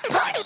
house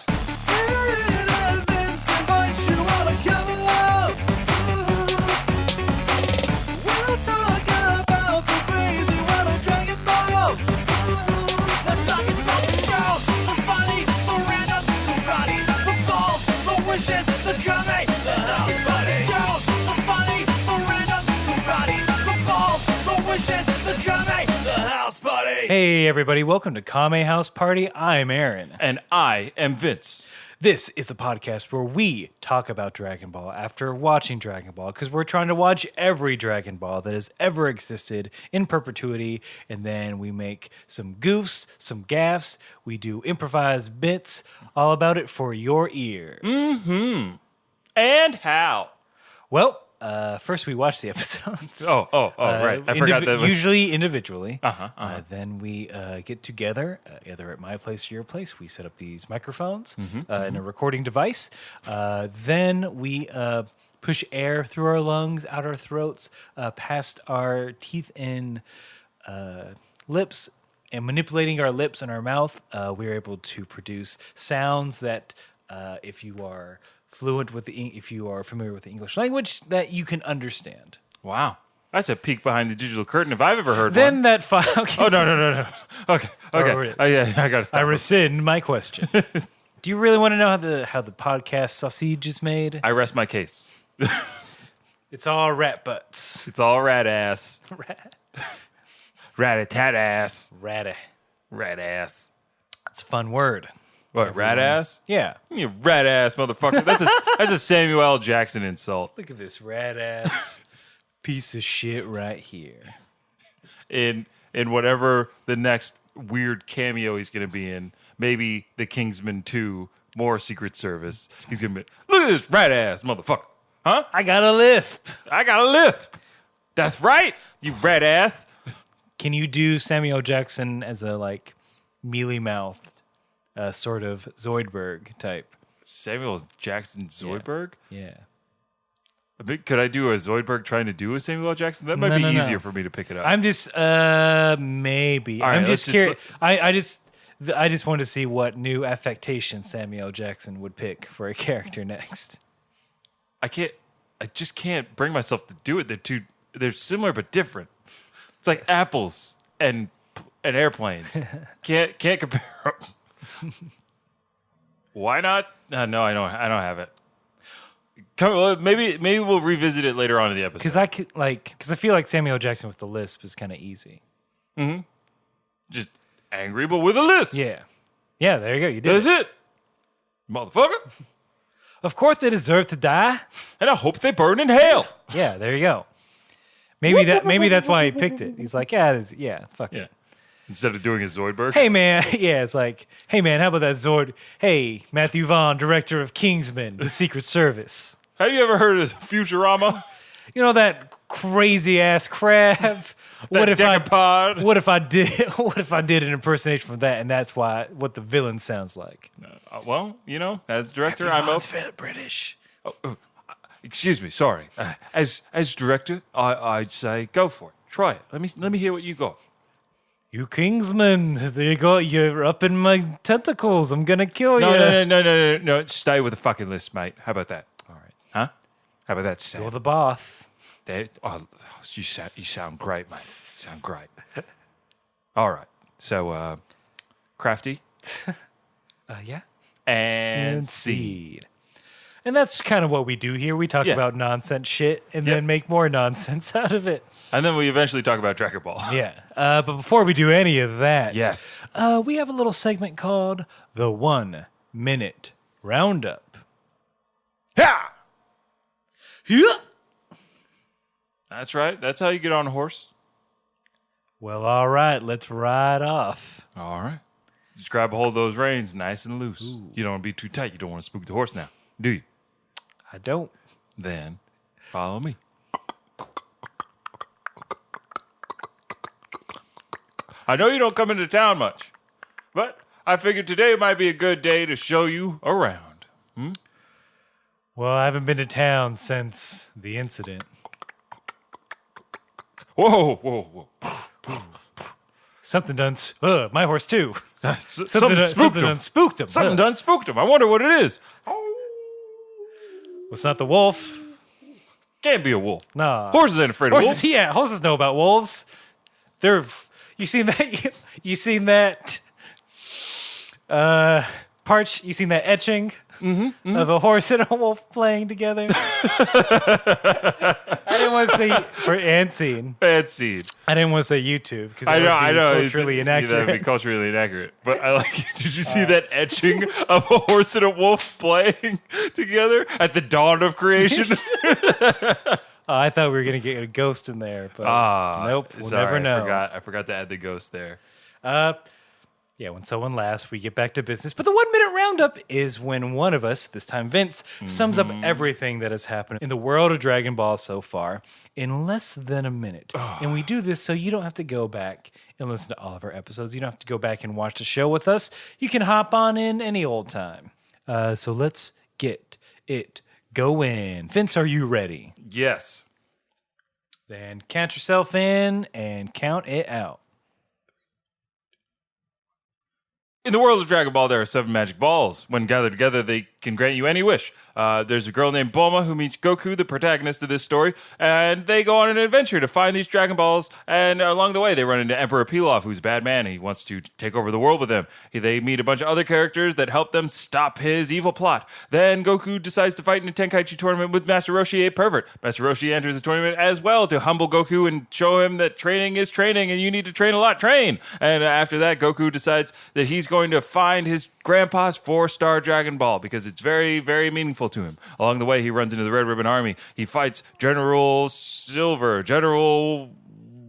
party. Hey everybody, welcome to Kame House Party. I'm Aaron. And I am Vince. This is a podcast where we talk about Dragon Ball after watching Dragon Ball, because we're trying to watch every Dragon Ball that has ever existed in perpetuity, and then we make some goofs, some gaffes, we do improvised bits, all about it for your ears. Mm-hmm. And how? Well, first we watch the episodes. Right. I forgot that. Usually individually. Then We get together, either at my place or your place. We set up these microphones and a recording device. Then we push air through our lungs, out our throats, past our teeth and lips, and manipulating our lips and our mouth, we're able to produce sounds that, if you are if you are familiar with the English language, that you can understand. Wow. That's a peek behind the digital curtain if I've ever heard Then one. that file... Oh, no. Okay. I got to stop. I rescind my question. Do you really want to know how the podcast sausage is made? I rest my case. It's all rat butts. It's all rat ass. Rat-a-tat ass. Ratty. Rat ass. It's a fun word. What, rat ass? Yeah. You rat ass motherfucker. That's a Samuel L. Jackson insult. Look at this rat ass piece of shit right here. In whatever the next weird cameo he's going to be in, maybe the Kingsman 2, more Secret Service. He's going to be, look at this rat ass motherfucker. Huh? I got a lisp. That's right, you rat ass. Can you do Samuel Jackson as a mealy-mouthed sort of Zoidberg type? Samuel Jackson Zoidberg? Yeah. Could I do a Zoidberg trying to do a Samuel L. Jackson? That might be easier for me to pick it up. I'm just maybe. All right, I'm just curious. I just want to see what new affectation Samuel Jackson would pick for a character next. I just can't bring myself to do it. They're similar but different. It's like apples and airplanes. Can't compare them. Why not? No, I don't have it. Maybe we'll revisit it later on in the episode. Because I feel like Samuel Jackson with the lisp is kind of easy. Mm-hmm. Just angry, but with a lisp. Yeah, there you go. You did. That's it, motherfucker. Of course, they deserve to die, and I hope they burn in hell. Yeah, there you go. Maybe that's why he picked it. He's like, fuck it. Instead of doing a Zoidberg. Hey, man. Yeah, it's like, hey, man, how about that Zord? Hey, Matthew Vaughn, director of Kingsman, the Secret Service. Have you ever heard of Futurama? You know that crazy-ass crab? What if I did an impersonation from that, and that's what the villain sounds like? Well, as director, I'm British. Excuse me, sorry. As director, I'd say go for it. Try it. Let me hear what you got. You Kingsman, you're up in my tentacles. I'm gonna kill you. No. Stay with the fucking list, mate. How about that? All right. Huh? How about that, Sam? You're the boss. You sound great, mate. Sound great. All right. So, Crafty. Yeah. And Seed. And that's kind of what we do here. We talk about nonsense shit and then make more nonsense out of it. And then we eventually talk about Dragon Ball. Yeah. But before we do any of that, yes, we have a little segment called the 1 Minute Roundup. Yeah. That's right. That's how you get on a horse. Well, all right. Let's ride off. All right. Just grab a hold of those reins nice and loose. Ooh. You don't want to be too tight. You don't want to spook the horse now, do you? I don't. Then follow me. I know you don't come into town much, but I figured today might be a good day to show you around. Well, I haven't been to town since the incident. Whoa. Something done. My horse too. Something spooked him. done spooked him. Something done spooked him. I wonder what it is. It's not the wolf. Can't be a wolf. Nah. Horses ain't afraid of wolves. Yeah, horses know about wolves. You seen that? You seen that? Parch. You seen that etching of a horse and a wolf playing together? I didn't want to say and scene. Bad seed. I didn't want to say YouTube because I know. culturally inaccurate. That would be culturally inaccate. But I like it. Did you see that etching of a horse and a wolf playing together at the dawn of creation? I thought we were going to get a ghost in there, but nope. We'll never know. I forgot to add the ghost there. Yeah, when someone laughs, we get back to business. But the 1 minute roundup is when one of us, this time Vince, sums up everything that has happened in the world of Dragon Ball so far in less than a minute. And we do this so you don't have to go back and listen to all of our episodes. You don't have to go back and watch the show with us. You can hop on in any old time. So let's get it going. Vince, are you ready? Yes. Then count yourself in and count it out. In the world of Dragon Ball, there are 7 magic balls. When gathered together, they can grant you any wish. There's a girl named Bulma who meets Goku, the protagonist of this story, and they go on an adventure to find these Dragon Balls. And along the way, they run into Emperor Pilaf, who's a bad man, and he wants to take over the world with them. They meet a bunch of other characters that help them stop his evil plot. Then Goku decides to fight in a Tenkaichi tournament with Master Roshi, a pervert. Master Roshi enters the tournament as well to humble Goku and show him that training is training, and you need to train a lot. Train! And after that, Goku decides that he's going to find his grandpa's 4-star Dragon Ball because it's very, very meaningful to him. Along the way, he runs into the Red Ribbon Army. He fights General Silver, General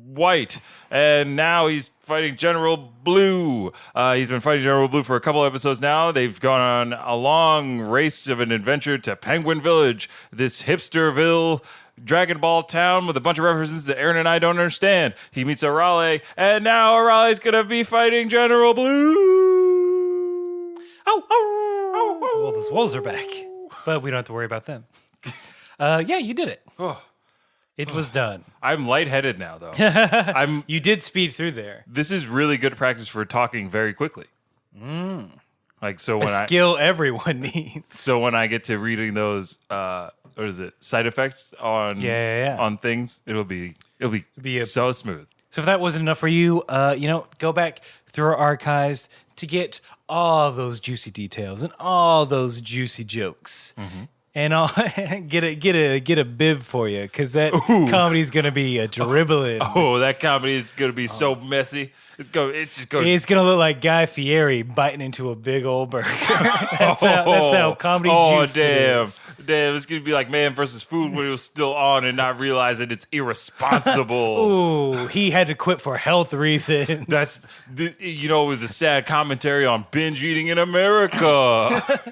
White, and now he's fighting General Blue. He's been fighting General Blue for a couple episodes now. They've gone on a long race of an adventure to Penguin Village, this hipsterville Dragon Ball town with a bunch of references that Aaron and I don't understand. He meets Arale, and now Arale's going to be fighting General Blue. Well, those wolves are back, but we don't have to worry about them. Yeah, you did it. It was done. I'm lightheaded now, though. You did speed through there. This is really good practice for talking very quickly. Like so when skill everyone needs. So when I get to reading those, side effects on on things, it'll be so smooth. So if that wasn't enough for you, go back through our archives to get all those juicy details and all those juicy jokes. And I'll get a bib for you because that comedy's gonna be dribbling. Oh, that comedy is gonna be so messy. It's gonna look like Guy Fieri biting into a big old burger. that's how comedy. Oh damn! It's gonna be like Man vs. Food when it was still on and not realizing it's irresponsible. Ooh, he had to quit for health reasons. It was a sad commentary on binge eating in America.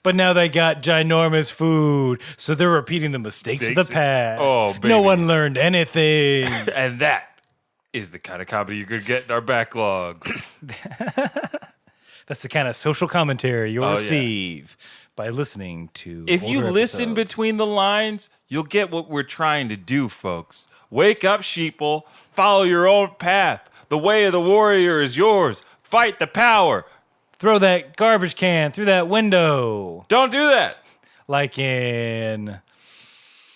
But now they got ginormous food, so they're repeating the mistakes of the past. Oh, baby. No one learned anything. And that is the kind of comedy you could get in our backlogs. That's the kind of social commentary you'll receive by listening to. If you listen between the lines, you'll get what we're trying to do, folks. Wake up, sheeple. Follow your own path. The way of the warrior is yours. Fight the power. Throw that garbage can through that window. Don't do that. Like in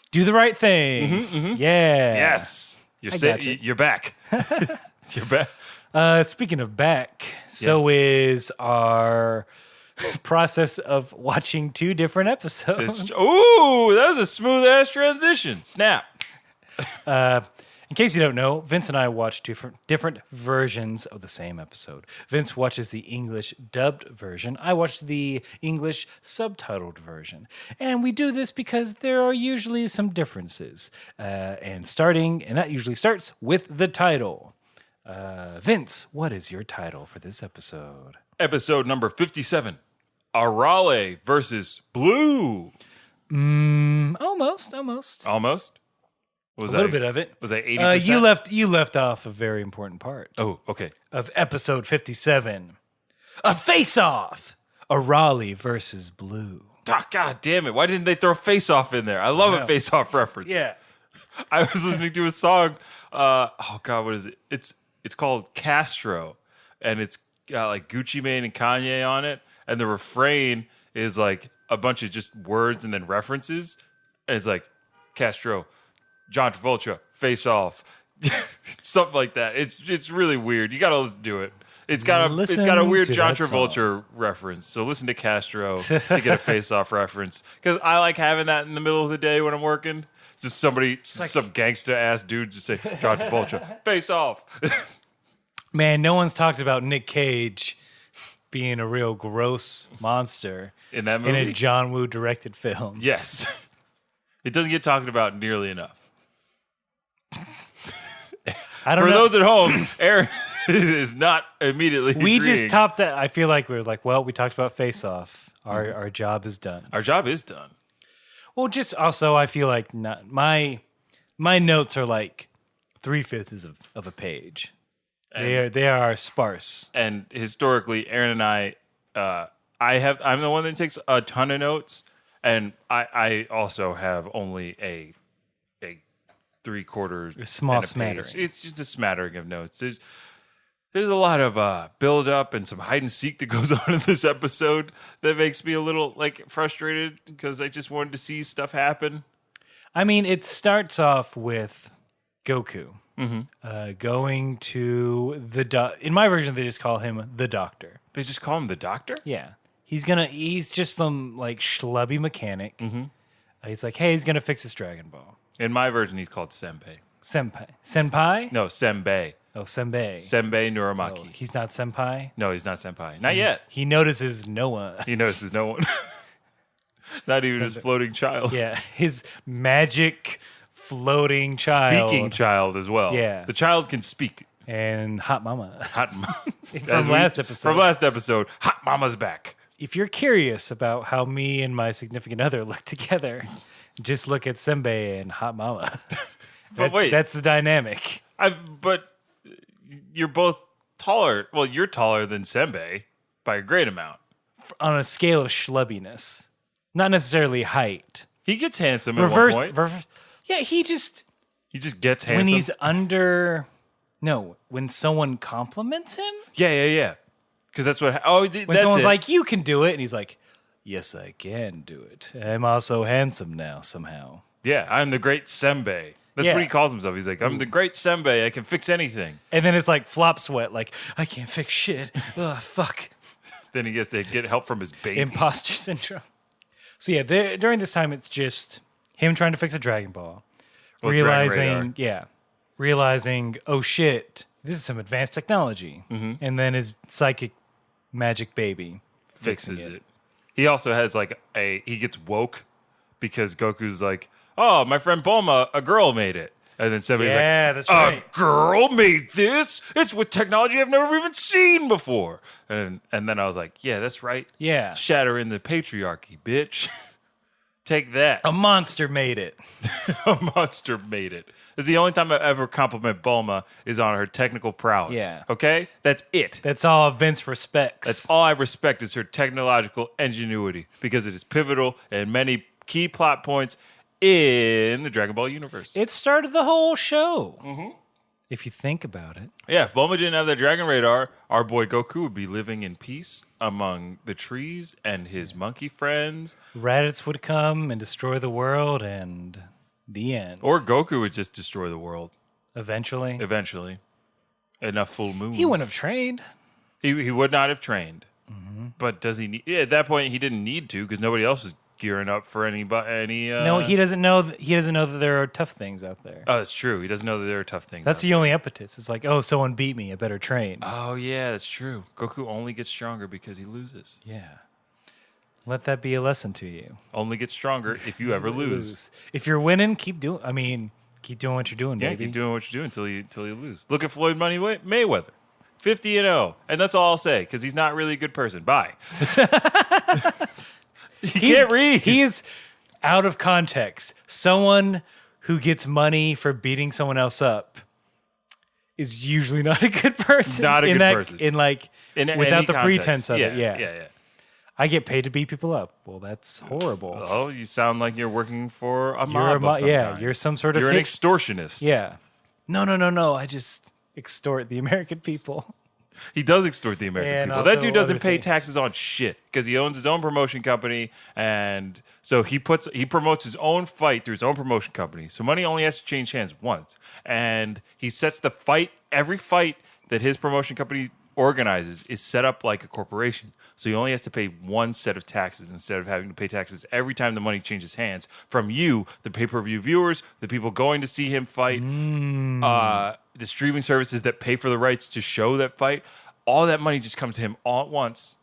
Do the Right Thing. Yeah. Yes. You're back. You're back. Speaking of back, so is our process of watching 2 different episodes. Ooh, that was a smooth ass transition. Snap. In case you don't know, Vince and I watch different versions of the same episode. Vince watches the English dubbed version. I watch the English subtitled version. And we do this because there are usually some differences. And that usually starts with the title. Vince, what is your title for this episode? Episode number 57. Arale versus Blue. Almost. Almost? Was a little bit of it. Was that 80%? You left off a very important part. Oh, okay. Of episode 57. A face-off. Arale versus Blue. Oh, God damn it. Why didn't they throw face-off in there? I love a face-off reference. Yeah. I was listening to a song. What is it? It's called Castro, and it's got like Gucci Mane and Kanye on it, and the refrain is like a bunch of just words and then references, and it's like Castro, John Travolta, Face Off, something like that. It's really weird. You gotta listen to it. It's got a weird John Travolta reference. So listen to Castro to get a Face Off reference, because I like having that in the middle of the day when I'm working. Just somebody, some gangsta ass dude, just say John Travolta, Face Off. Man, no one's talked about Nick Cage being a real gross monster In that movie, in a John Woo directed film. yes, it doesn't get talked about nearly enough. I don't For know. those at home, Aaron is not immediately. We agreeing. just topped that. I feel like we were like, well, we talked about Face Off. Our job is done. Our job is done. Well, just also, I feel like not my notes are like 3/5 of a page. They are sparse. And historically, Aaron and I'm the one that takes a ton of notes, and I also have only a 3/4 A small and a page. smattering. It's just a smattering of notes. There's a lot of build up and some hide and seek that goes on in this episode that makes me a little like frustrated, because I just wanted to see stuff happen. I mean, it starts off with Goku going to the in my version, they just call him the Doctor. They just call him the Doctor? Yeah, he's just some like schlubby mechanic. He's like, hey, he's gonna fix this Dragon Ball. In my version, he's called Senpai. Senpai? No, Senbei. Oh, Senbei. Senbei Oh, Nuramaki. he's not senpai. No, he's not Senpai. Not yet. He notices no one. He notices no one. Not even his floating child. Yeah, his magic floating child. Speaking child as well. Yeah. The child can speak. And Hot Mama. From last episode. From last episode, Hot Mama's back. If you're curious about how me and my significant other look together, just look at Senbei and Hot Mama. That's the dynamic. But you're both taller. Well, you're taller than Senbei by a great amount. On a scale of schlubbiness. Not necessarily height. He gets handsome at one point. Yeah, he just gets handsome. when he's under. No, when someone compliments him. Yeah. Because that's what. When that's someone's it. like, "You can do it," and he's like, "Yes, I can do it. I'm also handsome now somehow." Yeah, I'm the great Senbei. That's what he calls himself. He's like, I'm the great Senbei. I can fix anything. And then it's like flop sweat, like, I can't fix shit. Ugh, fuck. Then he gets to get help from his baby. Imposter syndrome. So yeah, during this time, it's just him trying to fix a Dragon Ball. Well, realizing, oh shit, this is some advanced technology. And then his psychic magic baby Fixes it. He also has like he gets woke because Goku's like, oh, my friend Bulma, a girl made it. And then somebody's like, that's right. A girl made this? It's with technology I've never even seen before. And then I was like, yeah, that's right. Yeah. Shattering the patriarchy, bitch. Take that. A monster made it. A monster made it. It's the only time I ever compliment Bulma is on her technical prowess. Yeah. Okay? That's it. That's all Vince respects. That's all I respect is her technological ingenuity, because it is pivotal in many key plot points in the Dragon Ball universe. It started the whole show. If you think about it. Yeah, if Bulma didn't have that Dragon Radar, our boy Goku would be living in peace among the trees and his monkey friends. Raditz would come and destroy the world, and the end. Or Goku would just destroy the world. Eventually. Enough full moons. He wouldn't have trained. He would not have trained. But does he need... Yeah, at that point, he didn't need to, because nobody else was gearing up for any No, he doesn't know. He doesn't know that there are tough things out there. Oh, that's true. He doesn't know that there are tough things. That's the only impetus. It's like, oh, someone beat me. I better train. Oh yeah, that's true. Goku only gets stronger because he loses. Yeah. Let that be a lesson to you. Only gets stronger if you ever lose. If you're winning, keep doing. Keep doing what you're doing, Yeah, baby. keep doing what you're doing until you lose. Look at Floyd Money Mayweather, 50-0, and that's all I'll say because he's not really a good person. Bye. He can't read. He's out of context. Someone who gets money for beating someone else up is usually not a good person. Not a good person. Without the pretense of it. Yeah. I get paid to beat people up. Well, that's horrible. Oh, you sound like you're working for a mob of some kind. You're some sort of You're an extortionist. Yeah. No. extort the American people. He does extort the American And people. That also dude doesn't other pay things. taxes on shit because he owns his own promotion company, and so he promotes his own fight through his own promotion company. So money only has to change hands once, and he sets the fight. Every fight that his promotion company organizes is set up like a corporation. So he only has to pay one set of taxes instead of having to pay taxes every time the money changes hands from you, the pay-per-view viewers, the people going to see him fight, the streaming services that pay for the rights to show that fight. All that money just comes to him all at once,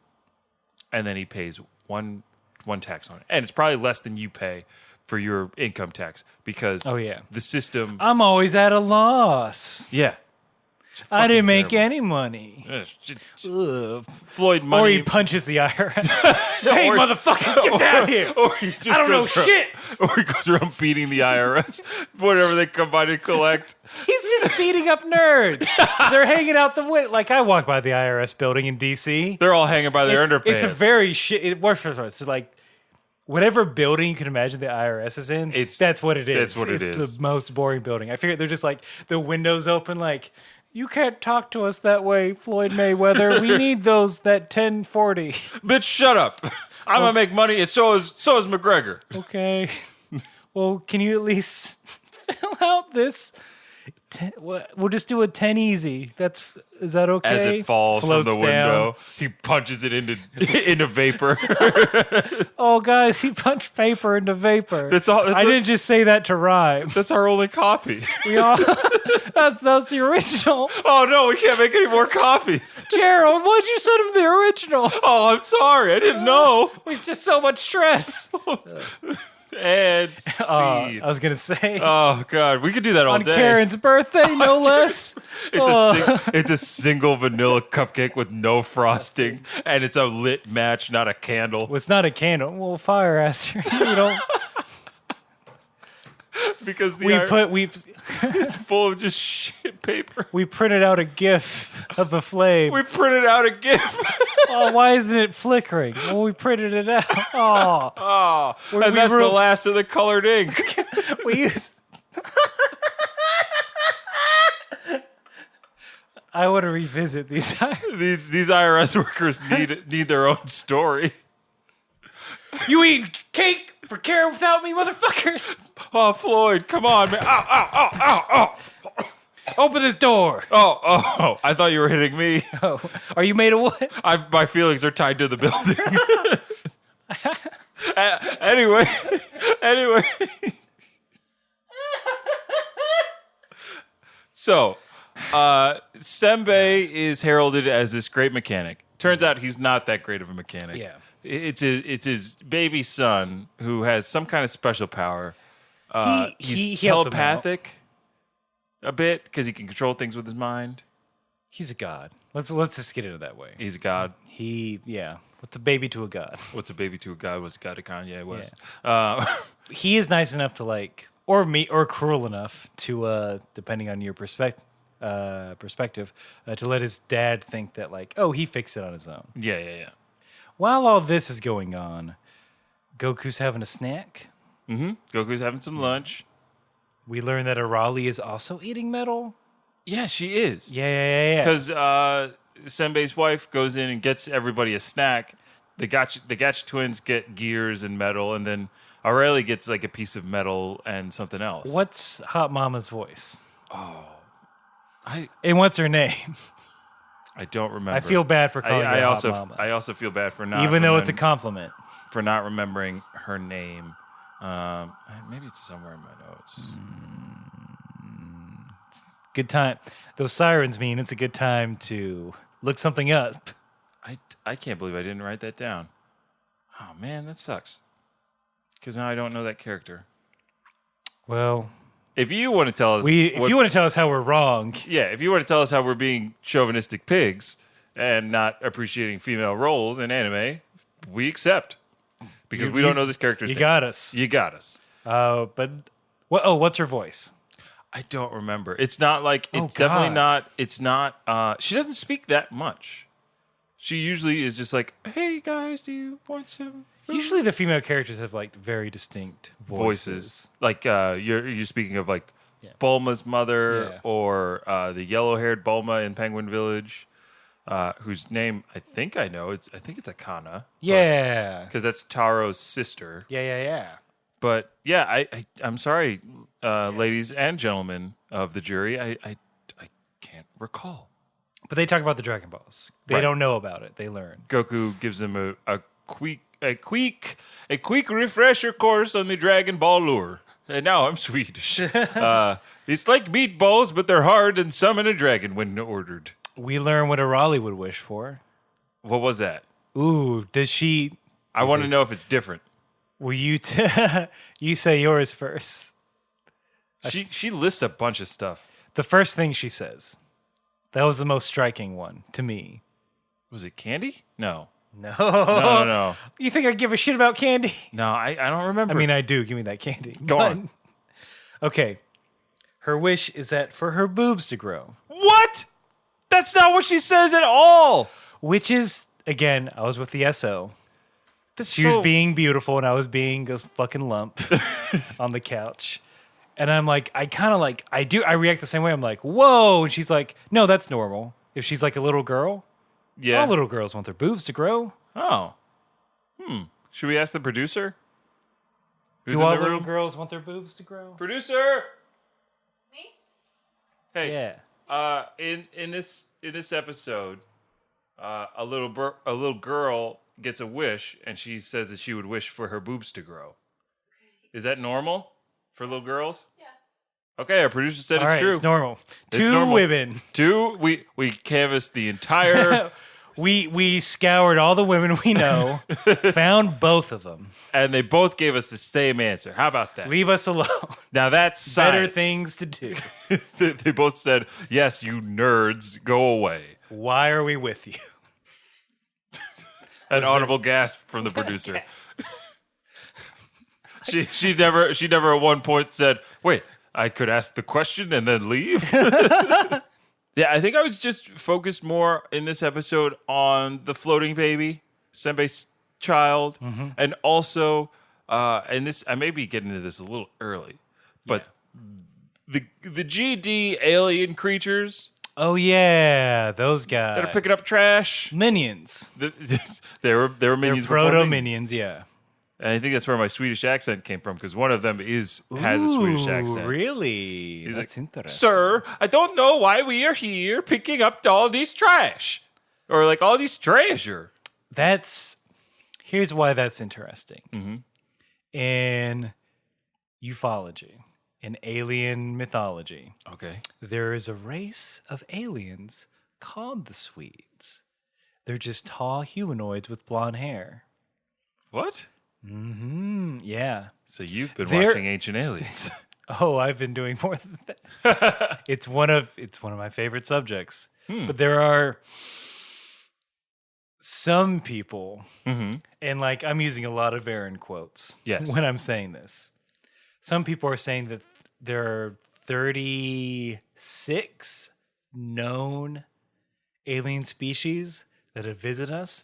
and then he pays one tax on it. And it's probably less than you pay for your income tax because the system... I'm always at a loss. Yeah. I didn't make terrible. any money. Ugh. Floyd money. Or he punches the IRS. Hey, motherfuckers, get down here. Or he just I don't know goes around- shit. Or he goes around beating the IRS, whatever they come by to collect. He's just beating up nerds. They're hanging out the way. Like, I walked by the IRS building in D.C. They're all hanging by their underpants. It's a very shit. It works for us. It's like whatever building you can imagine the IRS is in. That's what it is. That's what it it's is. the most boring building. I figure they're just like the windows open. Like, you can't talk to us that way, Floyd Mayweather. We need that 1040. Bitch, shut up. I'm gonna make money, and so is McGregor. Okay. Well, can you at least fill out this? We'll just do a 10 easy. Is that okay? As it falls Floats from the window, he punches it into vapor. Oh, guys, he punched paper into vapor. That's all. I didn't just say that to rhyme. That's our only copy. We all. That's the original. Oh no, we can't make any more copies. Gerald, what'd you send him the original? Oh, I'm sorry, I didn't know. It's just so much stress. And scene. I was gonna say Oh god, we could do that all on day. Karen's birthday, no less. It's a single vanilla cupcake with no frosting, and it's a lit match, not a candle. Well, it's not a candle. Well, fire ass. You don't. Because it's full of just shit paper. We printed out a GIF of the flame. We printed out a GIF. Oh, why isn't it flickering? Well, we printed it out. Oh, And that's the last of the colored ink. we used. I want to revisit these. These IRS workers need their own story. You eat cake for Karen without me, motherfuckers. Oh, Floyd, come on, man. Ow, ow, ow, ow, ow. Open this door. Oh, I thought you were hitting me. Oh, are you made of what? My feelings are tied to the building. Anyway. So, Sembe is heralded as this great mechanic. Turns out he's not that great of a mechanic. Yeah. It's his baby son who has some kind of special power. He's he helped him out. telepathic a bit because he can control things with his mind. He's a god. Let's just get into that way. He's a god. What's a baby to a god? What's a baby to a god? What's a god to Kanye West? He is nice enough to like, or cruel enough to, depending on your perspective, to let his dad think that like, oh, he fixed it on his own. Yeah. While all this is going on, Goku's having a snack. Mm-hmm. Goku's having some lunch. We learn that Arale is also eating metal. Yeah, she is. Yeah. Because Senbei's wife goes in and gets everybody a snack. The Gacha twins get gears and metal, and then Arale gets like a piece of metal and something else. What's Hot Mama's voice? I What's her name? I don't remember. I feel bad for calling her Hot Mama. I also feel bad for not even though it's a compliment. for not remembering her name. Maybe it's somewhere in my notes. Good time. Those sirens mean it's a good time to look something up. I can't believe I didn't write that down. Oh man, that sucks. Because now I don't know that character. Well, if you want to tell us, if you want to tell us how we're wrong, if you want to tell us how we're being chauvinistic pigs and not appreciating female roles in anime, we accept. Because we don't know this character's name. You got us. You got us. But what's her voice? I don't remember. It's not like it's God. definitely not. It's not. She doesn't speak that much. She usually is just like, "Hey guys, do you want some food?" Usually the female characters have like very distinct voices. Like you're speaking of like Bulma's mother Yeah. or the yellow-haired Bulma in Penguin Village, whose name I think I know. I think it's Akana. Yeah. Because that's Taro's sister. Yeah. But yeah, I'm sorry, ladies and gentlemen of the jury. I can't recall. But they talk about the Dragon Balls. They Right. don't know about it. They learn. Goku gives them a quick refresher course on the Dragon Ball lore. And now I'm Swedish. It's like meatballs, but they're hard and summon a dragon when ordered. We learn what Arale would wish for. What was that? Ooh, does she... I want to know if it's different. Will you... you say yours first. She lists a bunch of stuff. The first thing she says. That was the most striking one to me. Was it candy? No. No. You think I give a shit about candy? No, I don't remember. I mean, I do. Give me that candy. Go on. Okay. Her wish is that for her boobs to grow. What? That's not what she says at all. Which is, again, I was with the SO. That's She was being beautiful and I was being a fucking lump on the couch. And I'm like, I react the same way. I'm like, whoa. And she's like, no, that's normal. If she's like a little girl, Yeah. all little girls want their boobs to grow. Oh. Should we ask the producer? Who's Do in all the little room? girls want their boobs to grow? Producer. Me? Hey. Yeah. In this episode, a little girl gets a wish, and she says that she would wish for her boobs to grow. Is that normal for little girls? Yeah. Okay, our producer said All it's right, true. it's normal. It's Two normal. women. We canvassed the entire, We scoured all the women we know, found both of them. and they both gave us the same answer. How about that? Leave us alone. Now that's Better science. things to do. They both said, "Yes, you nerds, go away." Why are we with you? An audible gasp from the producer. She never at one point said, "Wait, I could ask the question and then leave." Yeah, I think I was just focused more in this episode on the floating baby, Senbei's child, and also, and this I may be getting into this a little early, but the GD alien creatures Oh yeah, those guys. that are picking up trash. minions. They were They're minions. before proto minions, yeah. And I think that's where my Swedish accent came from, because one of them has a Swedish accent. Really? He's That's like, interesting. "Sir, I don't know why we are here picking up all these trash. Or like all these treasure." Here's why that's interesting. Mm-hmm. In ufology, in alien mythology, Okay. there is a race of aliens called the Swedes. They're just tall humanoids with blonde hair. What? Yeah. So you've been They're- watching Ancient Aliens. Oh, I've been doing more than that. It's one of my favorite subjects. But there are some people, and like I'm using a lot of Aaron quotes Yes. when I'm saying this. Some people are saying that there are 36 known alien species that have visited us.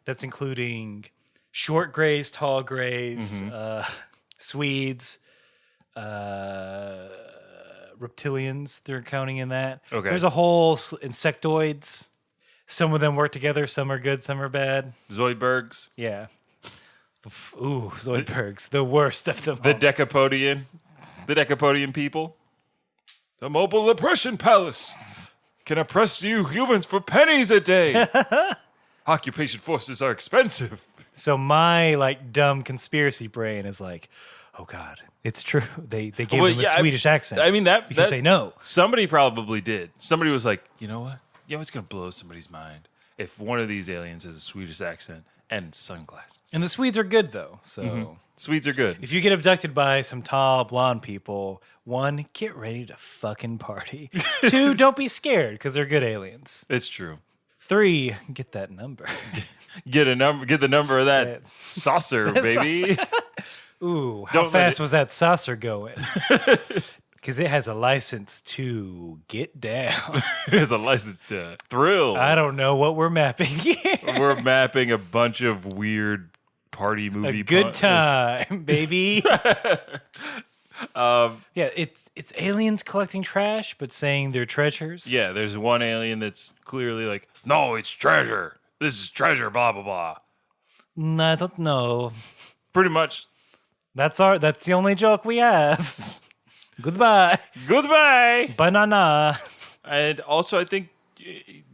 That's including short grays, tall grays, Swedes, reptilians. They're counting in that. Okay. There's a whole insectoids. Some of them work together. Some are good. Some are bad. Zoidbergs. Yeah. Ooh, Zoidbergs, the worst of them. The all. Decapodian people. The mobile oppression palace can oppress you humans for pennies a day. Occupation forces are expensive. So my like dumb conspiracy brain is like, oh god, it's true. They gave them a Swedish accent. I mean because they know. Somebody probably did. Somebody was like, you know what? You know what's gonna blow somebody's mind if one of these aliens has a Swedish accent and sunglasses. And the Swedes are good though. So Swedes are good. if you get abducted by some tall blonde people, 1, get ready to fucking party. 2, don't be scared because they're good aliens. It's true. 3, get that number. Get the number of that saucer, baby. Ooh, how Don't let fast it- was that saucer going? Because it has a license to get down. There's a license to thrill. I don't know what we're mapping here. We're mapping a bunch of weird party movie. A good time, baby. Yeah, it's aliens collecting trash, but saying they're treasures. Yeah, there's one alien that's clearly like, no, it's treasure. This is treasure, blah, blah, blah. I don't know. Pretty much. That's the only joke we have. Goodbye. Goodbye. Banana. And also, I think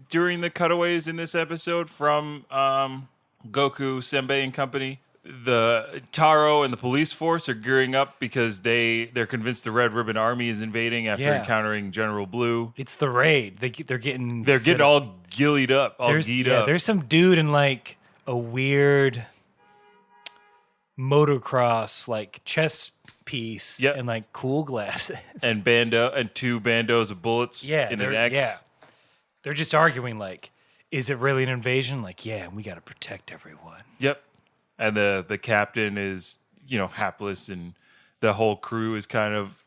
during the cutaways in this episode from Goku, Senbei, and company, the Taro and the police force are gearing up because they're convinced the Red Ribbon Army is invading after encountering General Blue. It's the raid. They're getting all gillied up, all geed up. There's some dude in like a weird motocross like chest piece and like cool glasses and two bandos of bullets in an X. Yeah. They're just arguing like, is it really an invasion? Like, yeah, we got to protect everyone. Yep. And the captain is, hapless, and the whole crew is kind of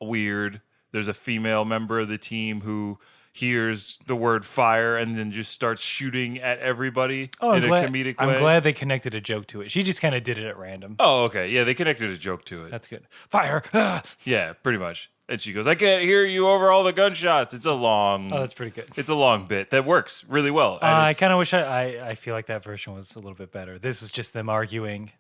weird. There's a female member of the team who hears the word fire and then just starts shooting at everybody in a comedic way. I'm glad they connected a joke to it. She just kind of did it at random. Oh, okay. Yeah, they connected a joke to it. That's good. Fire! Ah! Yeah, pretty much. And she goes, I can't hear you over all the gunshots. It's a long... Oh, that's pretty good. It's a long bit that works really well. I kind of wish I feel like that version was a little bit better. This was just them arguing.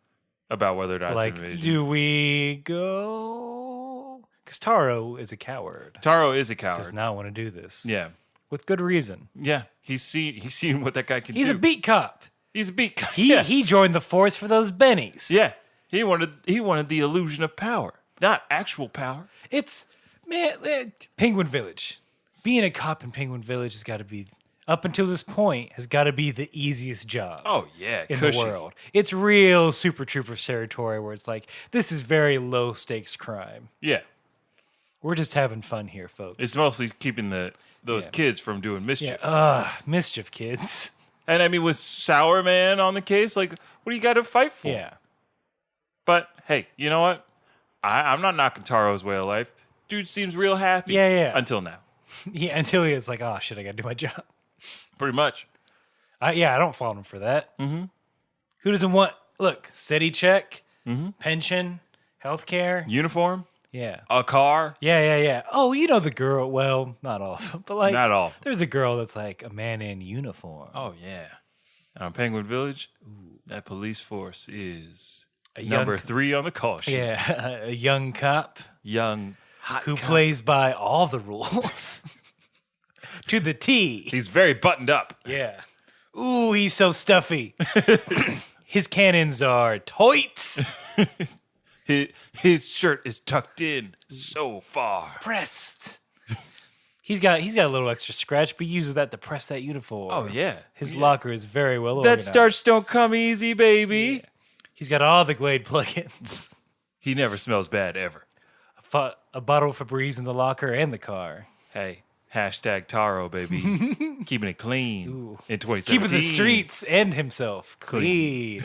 About whether or not like, it's an invasion. Do we go? Because Taro is a coward. Taro is a coward. Does not want to do this. Yeah. With good reason. Yeah. He's seen what that guy can do. He's a beat cop. He's a beat cop. He joined the force for those bennies. Yeah. He wanted the illusion of power, not actual power. It's... Man, Penguin Village. Being a cop in Penguin Village has got to be, up until this point, has got to be the easiest job. Oh, yeah. In the world. It's real Super Troopers territory where it's like, this is very low stakes crime. Yeah. We're just having fun here, folks. It's mostly keeping those kids from doing mischief. Yeah. Mischief kids. And I mean, with Sour Man on the case, like, what do you got to fight for? Yeah. But, hey, you know what? I'm not knocking Taro's way of life. Dude seems real happy. Yeah. Until now. Yeah, until he is like, oh, shit, I got to do my job. Pretty much. I don't fault him for that. Mm-hmm. Who doesn't want, look, city check, pension, healthcare. Uniform. Yeah. A car. Yeah. Oh, you know the girl. Well, not all of them, but like. Not all. There's a girl that's like a man in uniform. Oh, yeah. On Penguin Village, that police force is number 3 on the call sheet. Yeah, a young cop. Who plays by all the rules to the T. He's very buttoned up. Yeah. Ooh, he's so stuffy. His cannons are tight. His shirt is tucked in so far. Pressed. He's got a little extra scratch, but he uses that to press that uniform. Oh, yeah. His locker is very well That organized. starch don't come easy, baby. Yeah. He's got all the Glade plugins. He never smells bad, ever. A bottle of Febreze in the locker and the car. Hey, hashtag Taro, baby. Keeping it clean in 2017. Keeping the streets and himself clean.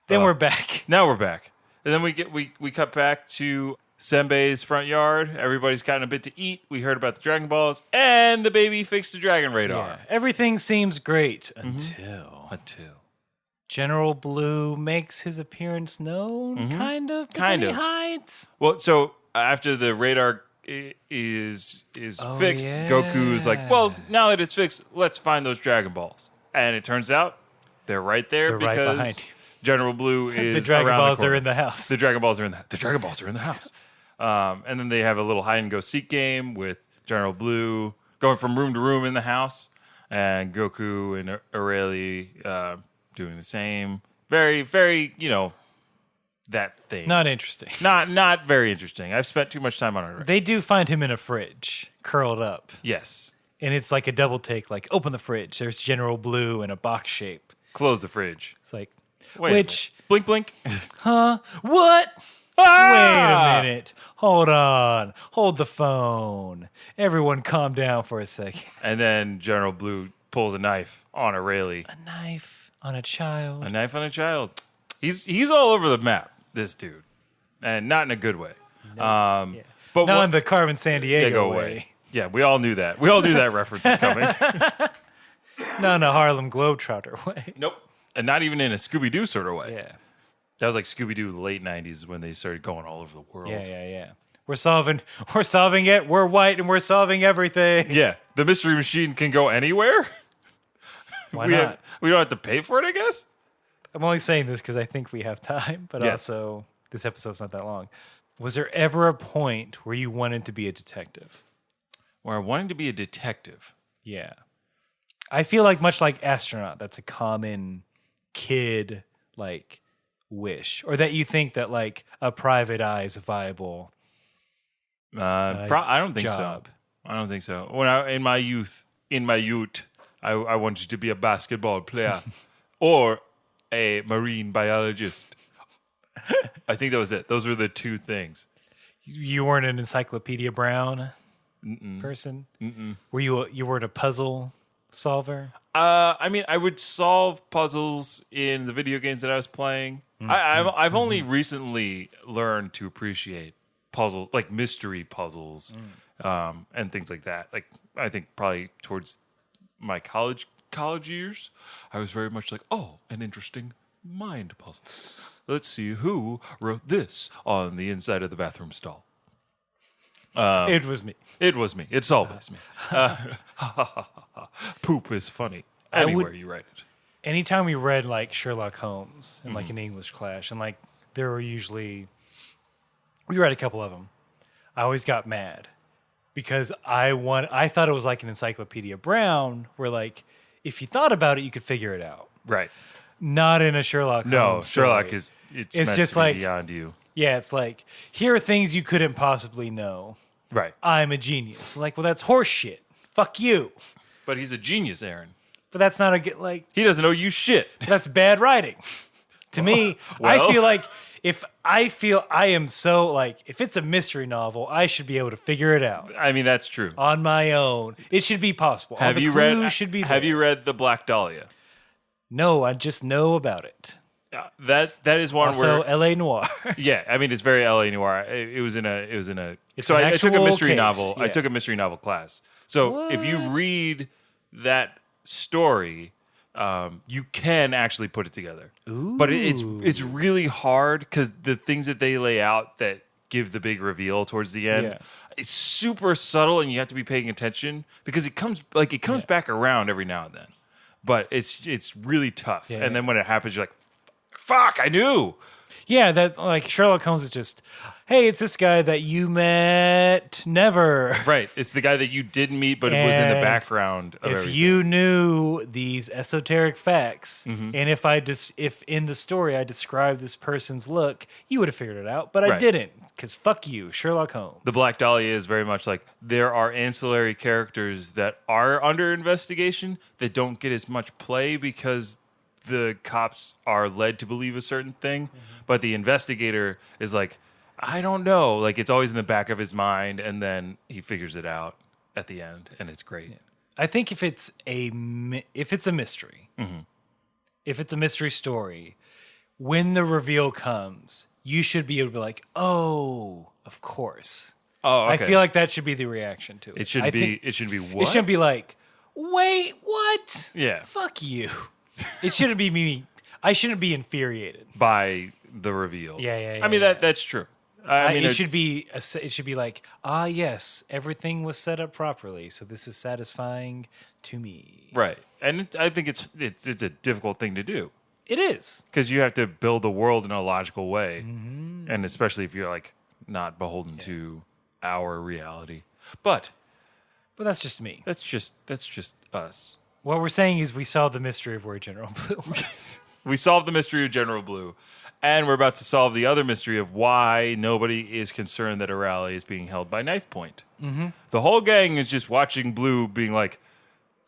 Then we're back. Now we're back. And then we cut back to Senbei's front yard. Everybody's gotten a bit to eat. We heard about the Dragon Balls, and the baby fixed the Dragon Radar. Yeah, everything seems great until General Blue makes his appearance known, kind of. He hides. Well, so after the radar is fixed, Goku's like, well, now that it's fixed, let's find those Dragon Balls. And it turns out they're right there because right behind you. General Blue is the Dragon around Balls the corner. are in the house. The Dragon Balls are in the house. And then they have a little hide and go seek game with General Blue going from room to room in the house, and Goku and Arale doing the same. Very, very, that thing. Not interesting. Not very interesting. I've spent too much time on it already. They do find him in a fridge, curled up. Yes. And it's like a double take, like, open the fridge. There's General Blue in a box shape. Close the fridge. It's like, Wait blink, blink. Huh? What? Ah! Wait a minute. Hold on. Hold the phone. Everyone calm down for a second. And then General Blue pulls a knife on Arale. A knife on a child. A knife on a child. He's all over the map, this dude. And not in a good way. Yeah. But Not in the Carmen San Diego way. Yeah, we all knew that. We all knew that reference was coming. Not in a Harlem Globetrotter way. Nope. And not even in a Scooby-Doo sort of way. Yeah. That was like Scooby-Doo in the late 90s when they started going all over the world. Yeah. We're solving it. We're white and we're solving everything. Yeah. The Mystery Machine can go anywhere? Why not? We don't have to pay for it, I guess? I'm only saying this because I think we have time, but Yes. also this episode's not that long. Was there ever a point where you wanted to be a detective? Where I wanted to be a detective. Yeah. I feel like much like astronaut, that's a common kid like wish, or that you think that like a private eye is a viable I don't think job. so. I don't think so. When in my youth, I wanted to be a basketball player or a marine biologist. I think that was it. Those were the two things. You weren't an Encyclopedia Brown person? Were you weren't a puzzle solver? I mean, I would solve puzzles in the video games that I was playing. I've only recently learned to appreciate puzzles, like mystery puzzles, and things like that. Like, I think probably towards my college years, I was very much like, oh, an interesting mind puzzle. Let's see who wrote this on the inside of the bathroom stall. It was me. It was me. It's always me. Poop is funny anywhere you write it. Anytime we read like Sherlock Holmes in like an English class, and like there were usually, we read a couple of them. I always got mad because I thought it was like an Encyclopedia Brown, where like if you thought about it, you could figure it out. Right. Not in a Sherlock No, Holmes story. Sherlock it's meant just to be like beyond you. Yeah, it's like here are things you couldn't possibly know. Right. I'm a genius. Like, well, that's horse shit. Fuck you. But he's a genius, Aaron. But that's not a good like. He doesn't know you shit. That's bad writing. To me, well. I feel like if I am so like if it's a mystery novel, I should be able to figure it out I mean, that's true. on my own. It should be possible. All Have the you clues read? Should be there. Have you read The Black Dahlia? No, I just know about it. That is one Also, where L.A. Noir. yeah, I mean it's very LA noir. It was in a It's so an I took a actual mystery case, novel. I yeah. took a mystery novel class. So if you read that story, you can actually put it together. But it's really hard because the things that they lay out that give the big reveal towards the end, Yeah. it's super subtle, and you have to be paying attention because it comes back around every now and then. But it's really tough. Yeah. And then when it happens, you're like, "Fuck! I knew." Yeah, that like Sherlock Holmes is just, hey, it's this guy that you met never. Right. It's the guy that you didn't meet, but it was in the And background of If everything. you knew these esoteric facts, Mm-hmm. and if in the story I described this person's look, you would have figured it out. But I Right. didn't, because fuck you, Sherlock Holmes. The Black Dahlia is very much like there are ancillary characters that are under investigation that don't get as much play because the cops are led to believe a certain thing, but the investigator is like, I don't know. Like it's always in the back of his mind, and then he figures it out at the end, and it's great. I think if it's a mystery, Mm-hmm. if it's a mystery story, when the reveal comes, you should be able to be like, oh, of course. Oh, okay. I feel like that should be the reaction to it. it shouldn't be. It shouldn't be what? It shouldn't be like, wait, what? Yeah. Fuck you. It shouldn't be me. I shouldn't be infuriated. by the reveal. Yeah, I mean yeah. that's true. I mean, it should be. It should be like, yes, everything was set up properly, so this is satisfying to me. right, and I think it's a difficult thing to do It is. because you have to build the world in a logical way, Mm-hmm. and especially if you're like not beholden to our reality. But But that's just me. that's just us. What we're saying is we solved the mystery of where General Blue was. We solved the mystery of General Blue, and we're about to solve the other mystery of why nobody is concerned that Arale is being held by knife point. Mm-hmm. The whole gang is just watching Blue being like,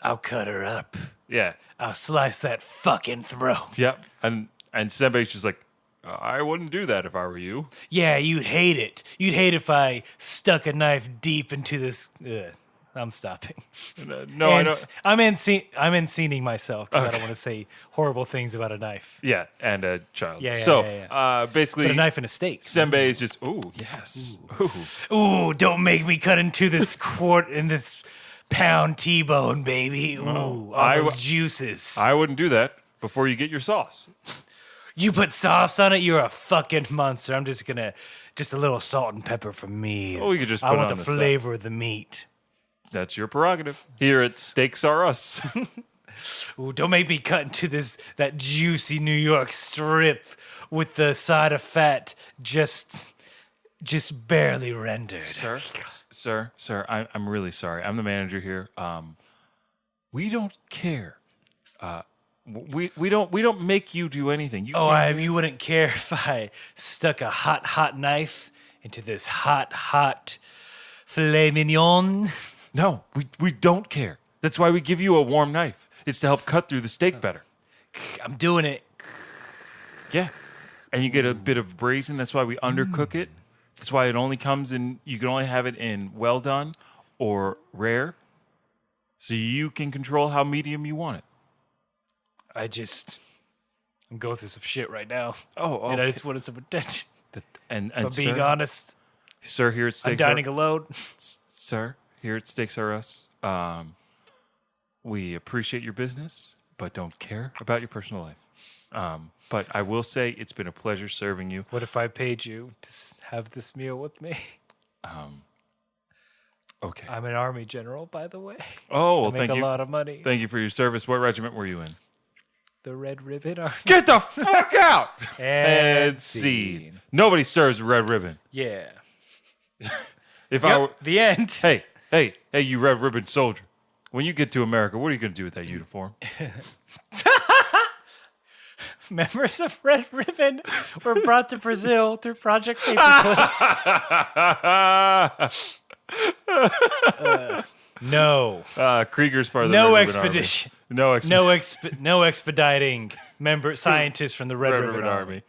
I'll cut her up. yeah, I'll slice that fucking throat. yep. And Senbei's just like, I wouldn't do that if I were you. Yeah, you'd hate it. You'd hate if I stuck a knife deep into this. I'm stopping. No, I don't. I'm enseating myself because I don't want to say horrible things about a knife. Yeah, and a child. Yeah, So basically, But a knife and a steak. Senbei is just, ooh, yes. Ooh. Ooh, don't make me cut into this this pound T-bone, baby. Ooh, all I those w- juices. I wouldn't do that before you get your sauce. You put sauce on it, you're a fucking monster. I'm just gonna, just a little salt and pepper for me. Oh, you could just I put it want on the the side. flavor of the meat. That's your prerogative. Here at Steaks Are Us. Ooh, don't make me cut into that juicy New York strip with the side of fat just barely rendered. Sir, I'm really sorry. I'm the manager here. We don't care. We don't make you do anything. You wouldn't care if I stuck a hot knife into this hot filet mignon? No, we don't care. That's why we give you a warm knife. It's to help cut through the steak better. I'm doing it. Yeah. And you get a bit of braising. That's why we undercook it. That's why it only comes in, you can only have it in well done or rare. So you can control how medium you want it. I'm going through some shit right now. Oh, okay. And I just wanted some attention. And If I'm being honest, Sir, here at I'm Steaks dining alone. Sir, here at Steaks R Us, we appreciate your business, but don't care about your personal life. But I will say it's been a pleasure serving you. What if I paid you to have this meal with me? Okay. I'm an army general, by the way. Oh, well, I make thank a you. lot of money. Thank you for your service. What regiment were you in? The Red Ribbon Army. Get the fuck out! And scene. Nobody serves a red ribbon. Yeah. If I were, The end. hey, you red ribbon soldier. When you get to America, what are you going to do with that uniform? Members of Red Ribbon were brought to Brazil through Project Paperclip. No. Krieger's part of the No Red Ribbon expedition. Army. No expedition. No expediting scientists from the Red Ribbon Army.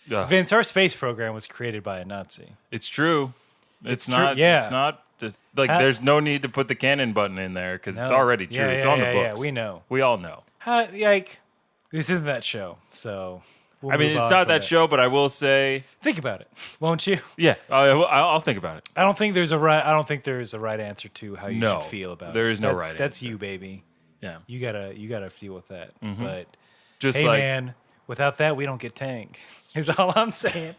Vince, our space program was created by a Nazi. It's true. It's true, not. yeah. It's not. Just, there's no need to put the canon button in there because it's already true. Yeah, it's yeah, on the yeah, books. yeah, we know. We all know. This isn't that show, so we'll I mean, move it's on not from that it. show, but I will say, Think about it, won't you? yeah, I'll think about it. I don't think there's a right answer to how you No, should feel about it. there is no That's- right That's answer. you, baby. Yeah, You gotta deal with that. But just hey, like, man, without that, we don't get Tang. Is all I'm saying.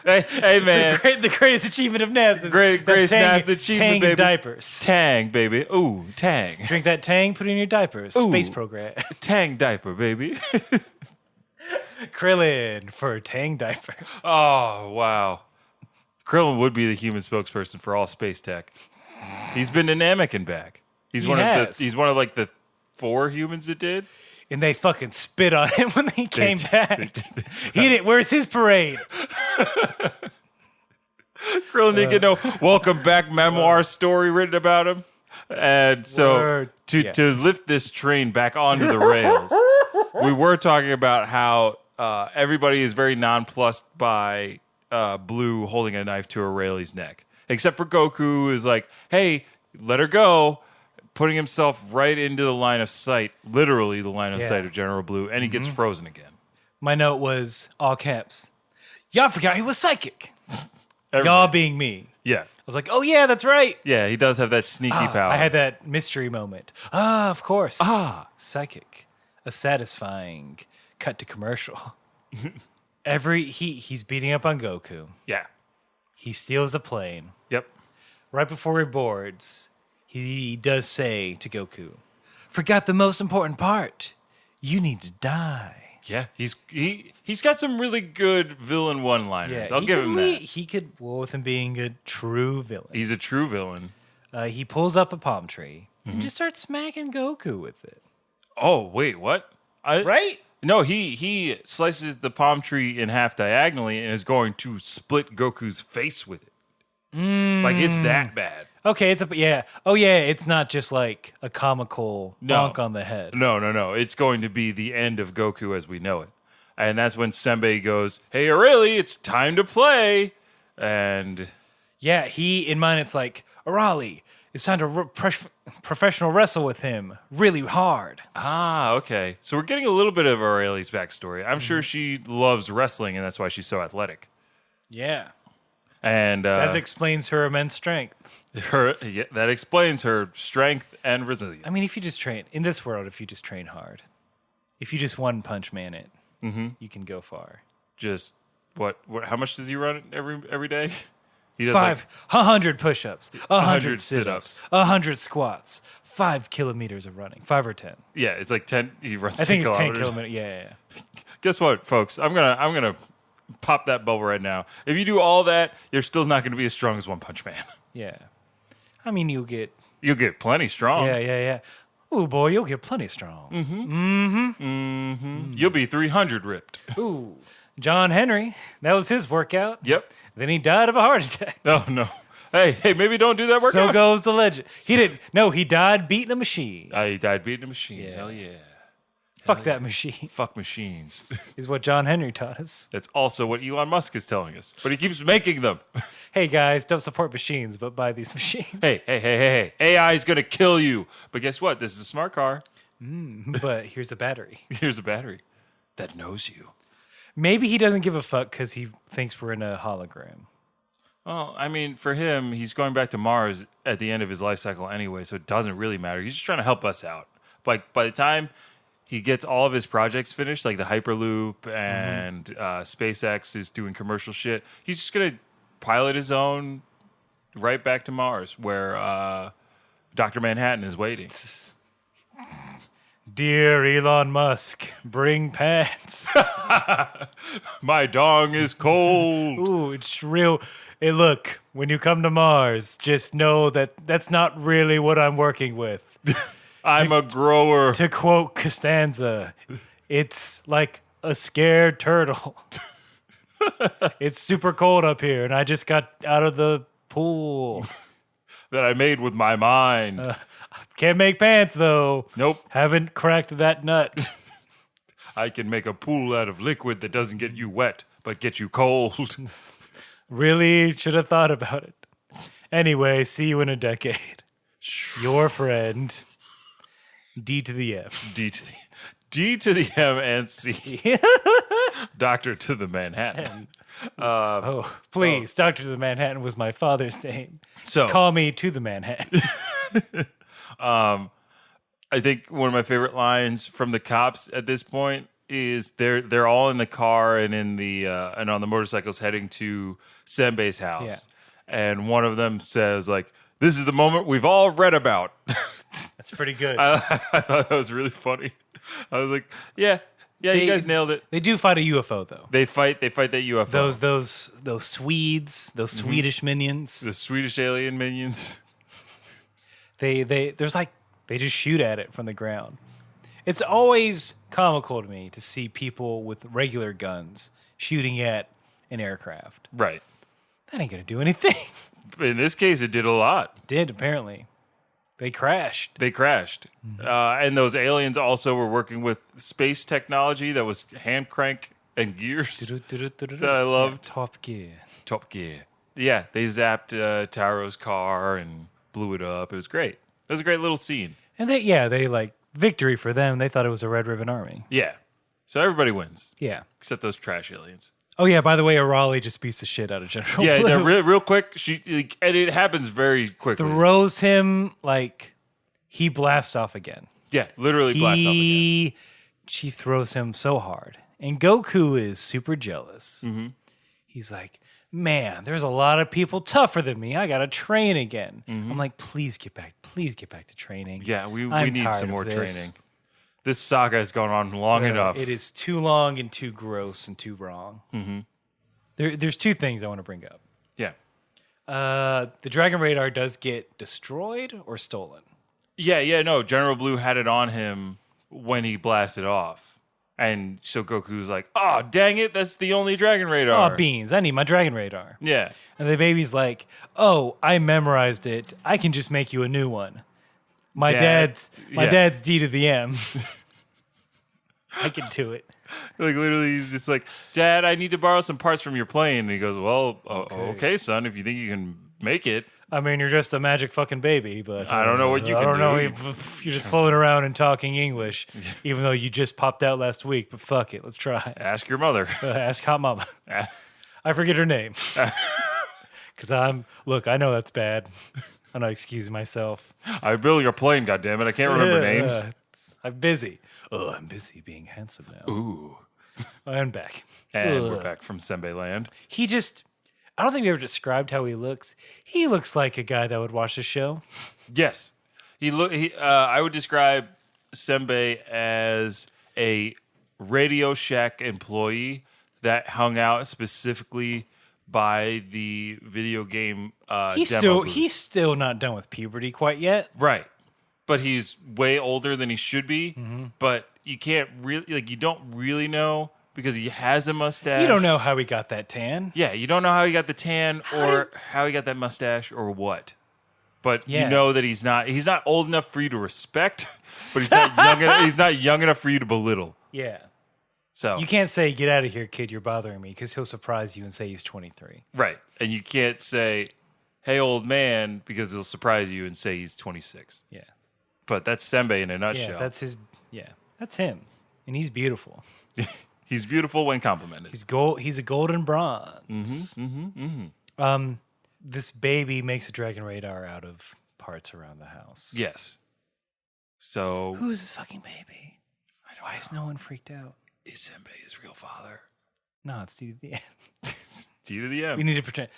hey, man, The greatest achievement of NAS is greatest Tang, NAS achievement, Tang baby. in diapers. Tang, baby, ooh, Tang, Drink that Tang, put it in your diapers. Ooh. Space program. Tang diaper, baby. Krillin for Tang diapers. Oh wow, Krillin would be the human spokesperson for all space tech. He's been to Namek and back. He's one has. of like the 4 humans that did. And they fucking spit on him when he came back. They spit He didn't. Where's his parade? Krillin didn't get no welcome back memoir story written about him. And so Word. to lift this train back onto the rails, we were talking about how everybody is very nonplussed by Blue holding a knife to Arale's neck. Except for Goku, who is like, hey, let her go. Putting himself right into the line of sight, literally the line of sight of General Blue, and he gets frozen again. My note was all caps. Y'all forgot he was psychic. Everybody. Y'all being me. Yeah. I was like, oh yeah, that's right. Yeah, he does have that sneaky power. I had that mystery moment. Of course. Ah. Psychic. A satisfying cut to commercial. He's beating up on Goku. Yeah. He steals the plane. Yep. Right before he boards, he does say to Goku, forgot the most important part. You need to die. Yeah, he's got some really good villain one-liners. I'll give him that. He could, with him being a true villain. He's a true villain. He pulls up a palm tree Mm-hmm. and just starts smacking Goku with it. Oh, wait, what? Right? No, he slices the palm tree in half diagonally and is going to split Goku's face with it. Like, it's that bad. Okay, it's not just like a comical bonk on the head. No. It's going to be the end of Goku as we know it. And that's when Senbei goes, hey, Arale, it's time to play. And yeah, in mine, it's like, Arale, it's time to professional wrestle with him really hard. okay. So we're getting a little bit of Arale's backstory. I'm sure she loves wrestling, and that's why she's so athletic. Yeah. And That explains her immense strength. that explains her strength and resilience. I mean, if you just train, in this world, if you just train hard, if you just one punch man it, you can go far. Just what? How much does he run every day? He does 100 push-ups, 100 100 sit-ups, 100 squats, 5 kilometers of running, 5 or 10. Yeah, it's like 10. He runs. I 10 think it's 10 kilometers. kilometers. Yeah. Guess what, folks? I'm gonna pop that bubble right now. If you do all that, you're still not going to be as strong as One Punch Man. Yeah. I mean, you'll get... You'll get plenty strong. Yeah. Ooh, boy, you'll get plenty strong. You'll be 300 ripped. Ooh. John Henry, that was his workout. Yep. Then he died of a heart attack. Oh no. Hey, maybe don't do that workout. So goes the legend. He didn't. No, he died beating a machine. He died beating a machine. Yeah. Hell yeah. Fuck that machine. Fuck machines. Is what John Henry taught us. That's also what Elon Musk is telling us. But he keeps making them. Hey guys, don't support machines, but buy these machines. Hey. AI is going to kill you. But guess what? This is a smart car. But here's a battery. Here's a battery that knows you. Maybe he doesn't give a fuck because he thinks we're in a hologram. Well, I mean, for him, he's going back to Mars at the end of his life cycle anyway, so it doesn't really matter. He's just trying to help us out. Like, by the time he gets all of his projects finished, like the Hyperloop and SpaceX is doing commercial shit, he's just going to pilot his own right back to Mars, where Dr. Manhattan is waiting. Dear Elon Musk, bring pants. My dong is cold. Ooh, it's real. Hey, look, when you come to Mars, just know that that's not really what I'm working with. I'm a grower. To quote Costanza, it's like a scared turtle. It's super cold up here, and I just got out of the pool. That I made with my mind. Can't make pants, though. Nope. Haven't cracked that nut. I can make a pool out of liquid that doesn't get you wet, but get you cold. Really should have thought about it. Anyway, see you in a decade. Your friend, D to the M. D to the M and C. Doctor to the Manhattan. Please. Dr. to the Manhattan was my father's name. So Call me to the Manhattan. I think one of my favorite lines from the cops at this point is they're all in the car and in the and on the motorcycles heading to Senbei's house. Yeah. And one of them says, like, this is the moment we've all read about. That's pretty good. I thought that was really funny. I was like, yeah, you guys nailed it. They do fight a UFO though. They fight that UFO. Those Swedes, those Swedish minions. The Swedish alien minions. They just shoot at it from the ground. It's always comical to me to see people with regular guns shooting at an aircraft. Right. That ain't gonna do anything. In this case, it did a lot. Did apparently. They crashed. And those aliens also were working with space technology that was hand crank and gears that I loved. Yeah, Top Gear. Yeah, they zapped Taro's car and blew it up. It was great. It was a great little scene. And they like victory for them. They thought it was a Red Ribbon Army. Yeah. So everybody wins. Yeah. Except those trash aliens. Oh yeah, by the way, Arale just beats the shit out of General Yeah, Blue. real quick. And it happens very quickly. Throws him like he blasts off again. Yeah, literally blasts off again. She throws him so hard. And Goku is super jealous. Mm-hmm. He's like, man, there's a lot of people tougher than me. I got to train again. Mm-hmm. I'm like, please get back to training. Yeah, we I'm need tired some of more this. training. This saga has gone on long enough. It is too long and too gross and too wrong. Mm-hmm. There's two things I want to bring up. Yeah. The Dragon Radar does get destroyed or stolen. Yeah, no. General Blue had it on him when he blasted off. And so Goku's like, oh, dang it, that's the only Dragon Radar. Oh, beans, I need my Dragon Radar. Yeah. And the baby's like, oh, I memorized it. I can just make you a new one. My dad's D to the M. I can do it. Like, literally, he's just like, Dad, I need to borrow some parts from your plane. And he goes, well, okay, son, if you think you can make it. I mean, you're just a magic fucking baby, but I don't know what you can do. I don't know if you're just floating around and talking English, even though you just popped out last week. But fuck it, let's try. Ask your mother. Ask Hot Mama. I forget her name. Because I know that's bad. I'm not excusing myself. I'm building a plane, goddammit. I can't remember names. I'm busy. Oh, I'm busy being handsome now. Ooh. And back. And Ugh. we're back from Senbei Land. I don't think we ever described how he looks. He looks like a guy that would watch the show. Yes. I would describe Senbei as a Radio Shack employee that hung out specifically by the video game demo booth. He's still not done with puberty quite yet. Right. But he's way older than he should be. But you can't really, you don't really know because he has a mustache. You don't know how he got that tan. Yeah, you don't know how he got the tan or how he got that mustache or what. But Yeah. you know that he's not old enough for you to respect, but he's not young enough for you to belittle. Yeah. So You can't say, "Get out of here, kid, you're bothering me," because he'll surprise you and say he's 23. right. And you can't say, "Hey old man," because he'll surprise you and say he's 26. Yeah. But that's Senbei in a Yeah, nutshell. that's him. And he's beautiful. He's beautiful when complimented. He's a golden bronze. This baby makes a dragon radar out of parts around the house. Yes. So Who's this fucking baby? Why is no one freaked out? is Senbei his real father? No, it's D to the end. D to the M. We need to pretend.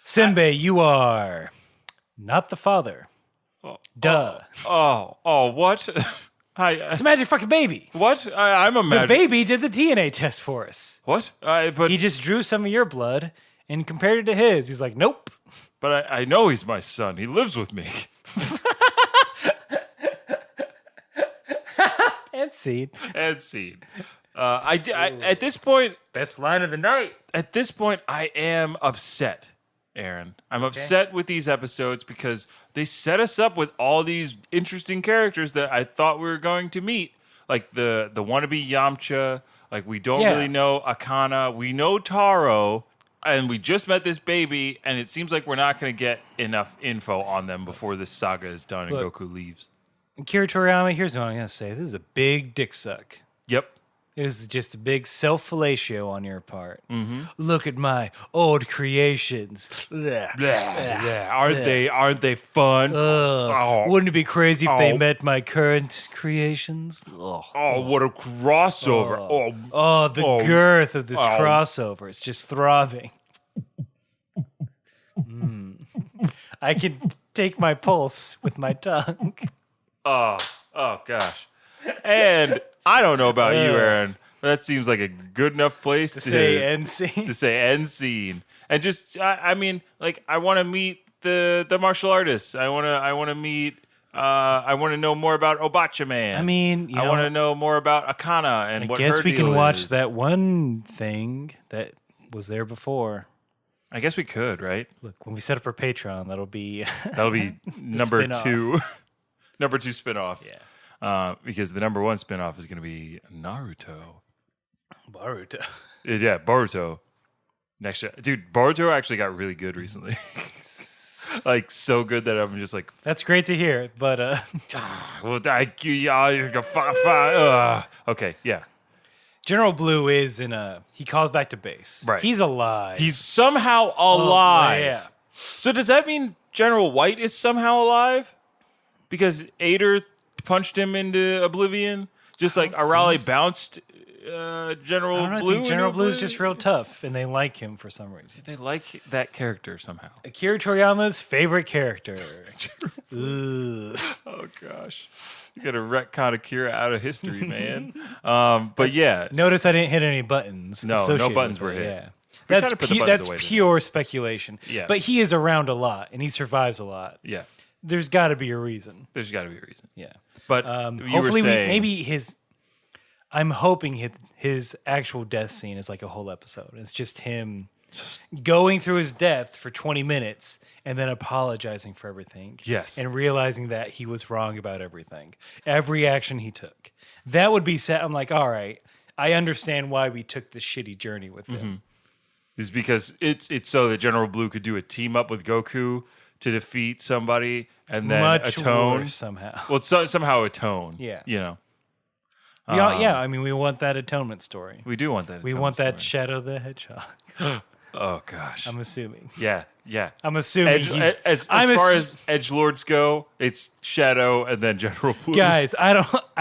Senbei, you are not the father. Oh, Duh. What? It's a magic fucking baby. What? I'm a The magic. baby did the DNA test for us. What? But He just drew some of your blood and compared it to his. He's like, nope. I know he's my son. He lives with me. And seed. And scene. At this point, Best line of the night. I am upset, Aaron. I'm upset with these episodes because they set us up with all these interesting characters that I thought we were going to meet, like the wannabe Yamcha. Like we don't Yeah. really know Akana. We know Taro, and we just met this baby, and it seems like we're not going to get enough info on them before this saga is done and Look. Goku leaves. Kira Toriyama, here's what I'm going to say. This is a big dick suck. Yep. It was just a big self-fellatio on your part. Look at my old creations. Blah. Yeah. Aren't they fun? Wouldn't it be crazy if they Oh. met my current creations? Ugh. Oh, what a crossover. Oh, the girth of this crossover. It's just throbbing. I can take my pulse with my tongue. Oh gosh. And I don't know about you, Aaron. But that seems like a good enough place to Say end scene. to say end scene. And just I mean, like I want to meet the martial artists. I want to meet I want to know more about Obacha Man. I mean, I want to know more about Akana and I what guess her we can deal watch is. that one thing that was there before. I guess we could, right? Look, when we set up our Patreon, that'll be That'll be number spin-off. 2. Number 2 spinoff. Yeah. Because the number 1 spinoff is going to be Naruto. Baruto. Yeah, Boruto. Next year. Dude, Boruto actually got really good recently. Like, so good that I'm just like, That's great to hear, but well, okay, yeah. General Blue is he calls back to base. Right. He's alive. He's somehow alive. yeah. So does that mean General White is somehow alive? Because Ader punched him into oblivion? Just like Arale bounced General I don't know, Blue? I think General into Blue's oblivion? just real tough, and they like him for some reason. They like that character somehow. Akira Toriyama's favorite character. Ugh. Oh gosh, you got to retcon Akira out of history, man. But yeah, Notice I didn't hit any buttons. No associated buttons with were it, hit. Yeah. We That's kinda put the buttons that's away today. pure speculation. Yeah. But he is around a lot, and he survives a lot. Yeah, There's got to be a reason. there's got to be a reason. Yeah. But you Hopefully, were saying, maybe I'm hoping his actual death scene is like a whole episode. It's just him going through his death for 20 minutes and then apologizing for everything. Yes. And realizing that he was wrong about everything. Every action he took. That would be sad. I'm like, all right, I understand why we took this shitty journey with him. is because it's so that General Blue could do a team up with Goku to defeat somebody and then Much atone. worse somehow. Well, somehow atone. Yeah. You know, Yeah, I mean, we want that atonement story. we do want that. We atonement want that story. Shadow the Hedgehog. Oh gosh. I'm assuming. Yeah. I'm assuming As far as edgelords go, it's Shadow and then General Blue. guys, I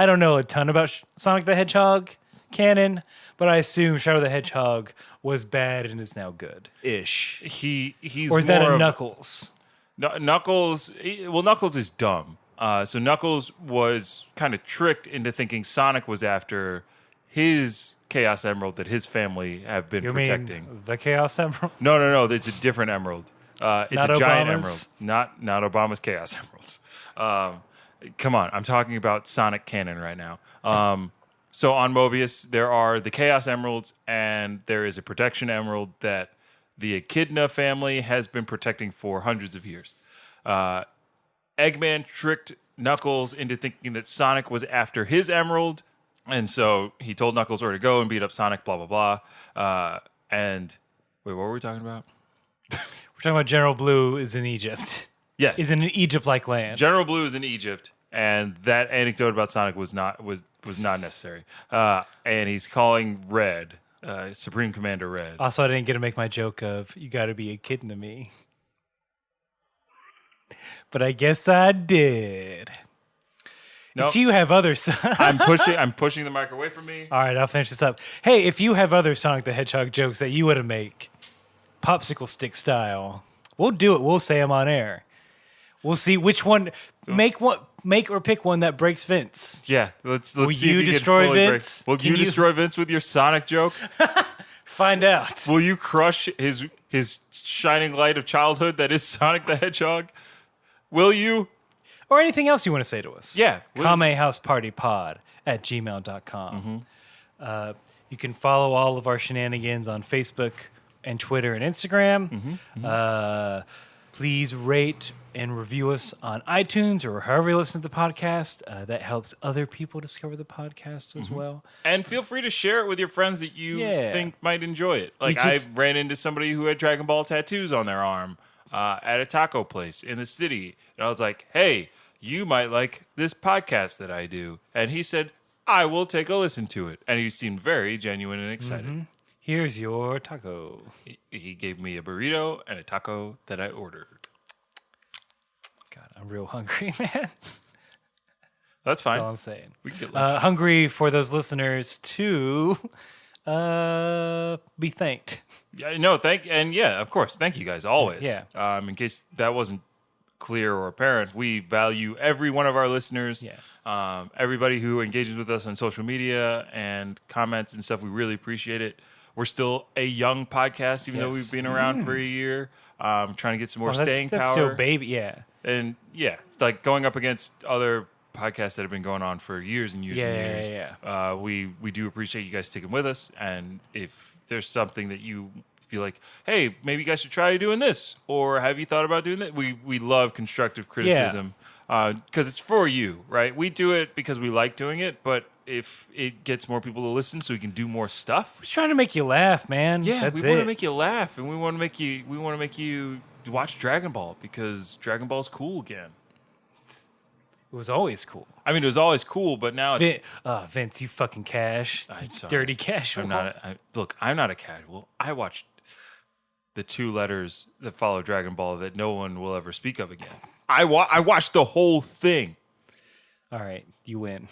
don't know a ton about Sonic the Hedgehog. canon, but I assume Shadow the Hedgehog was bad and is now good-ish. He's Or is that more a of- Knuckles? Knuckles. Well, Knuckles is dumb. So Knuckles was kind of tricked into thinking Sonic was after his Chaos Emerald that his family have been You protecting. mean the Chaos Emerald? No. It's a different emerald. It's Not a giant Obama's? emerald. Not Obama's Chaos Emeralds. Come on, I'm talking about Sonic canon right now. So on Mobius, there are the Chaos Emeralds, and there is a protection emerald that the Echidna family has been protecting for hundreds of years. Eggman tricked Knuckles into thinking that Sonic was after his emerald, and so he told Knuckles where to go and beat up Sonic, blah, blah, blah. And wait, what were we talking about? We're talking about General Blue is in Egypt. Yes. Is in an Egypt-like land. General Blue is in Egypt, and that anecdote about Sonic was not necessary. And he's calling Red, Supreme Commander Red. Also, I didn't get to make my joke of, you got to be a kid to me. But I guess I did. Nope. If you have other... I'm pushing the mic away from me. All right, I'll finish this up. Hey, if you have other Sonic the Hedgehog jokes that you want to make, popsicle stick style, we'll do it. We'll say them on air. We'll see which one. Make or pick one that breaks Vince. Yeah, let's Will see you if you destroy can fully Vince? break. Will you destroy Vince with your Sonic joke? Find out. Will you crush his shining light of childhood that is Sonic the Hedgehog? Will you? Or anything else you want to say to us. Yeah. KameHousePartyPod@gmail.com. You can follow all of our shenanigans on Facebook and Twitter and Instagram. Please rate and review us on iTunes or however you listen to the podcast. That helps other people discover the podcast as well. And feel free to share it with your friends that you Yeah. think might enjoy it. Like I ran into somebody who had Dragon Ball tattoos on their arm at a taco place in the city. And I was like, hey, you might like this podcast that I do. And he said, I will take a listen to it. And he seemed very genuine and excited. Here's your taco. He gave me a burrito and a taco that I ordered. God, I'm real hungry, man. That's fine. That's all I'm saying. We can get lunch. Hungry for those listeners to be thanked. Yeah, no, of course. Thank you guys always. Yeah. In case that wasn't clear or apparent, we value every one of our listeners. Yeah. Everybody who engages with us on social media and comments and stuff, we really appreciate it. We're still a young podcast, even though we've been around for a year. Trying to get some more staying that's power. still baby, yeah. And yeah, it's like going up against other podcasts that have been going on for years and years and years. Yeah. We do appreciate you guys sticking with us. And if there's something that you feel like, hey, maybe you guys should try doing this, or have you thought about doing that? We love constructive criticism because it's for you, right? We do it because we like doing it, but if it gets more people to listen so we can do more stuff. Just trying to make you laugh, man. Yeah, That's we want it. to make you laugh, and we want to make you watch Dragon Ball because Dragon Ball's cool again. It was always cool. I mean, it was always cool, but now it's. Vince, you fucking cash. I'm sorry. Dirty cash. I'm not. I'm not a casual. I watched the 2 letters that follow Dragon Ball that no one will ever speak of again. I watched the whole thing. All right, you win.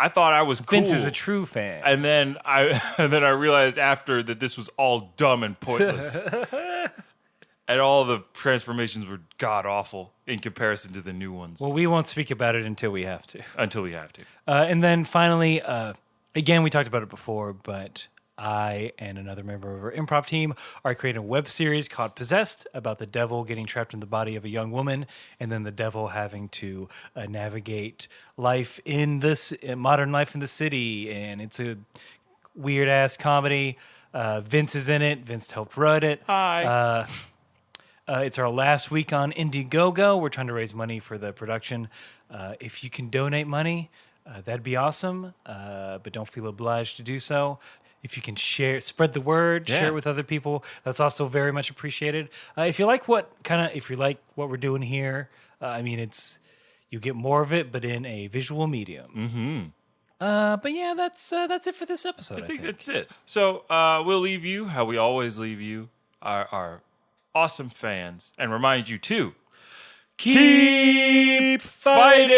I thought I was cool. Vince is a true fan. And then I realized after that this was all dumb and pointless. And all the transformations were god awful in comparison to the new ones. Well, we won't speak about it until we have to. Until we have to. And then finally, again, we talked about it before, but I and another member of our improv team are creating a web series called Possessed about the devil getting trapped in the body of a young woman and then the devil having to navigate life in this modern life in the city. And it's a weird ass comedy. Vince is in it. Vince helped write it. Hi. It's our last week on Indiegogo. We're trying to raise money for the production. If you can donate money, that'd be awesome. But don't feel obliged to do so. If you can spread the word, share it with other people, that's also very much appreciated. If you like what we're doing here, I mean, you get more of it, but in a visual medium. But yeah, that's it for this episode. I think that's it. So we'll leave you how we always leave you, our awesome fans, and remind you to keep fighting.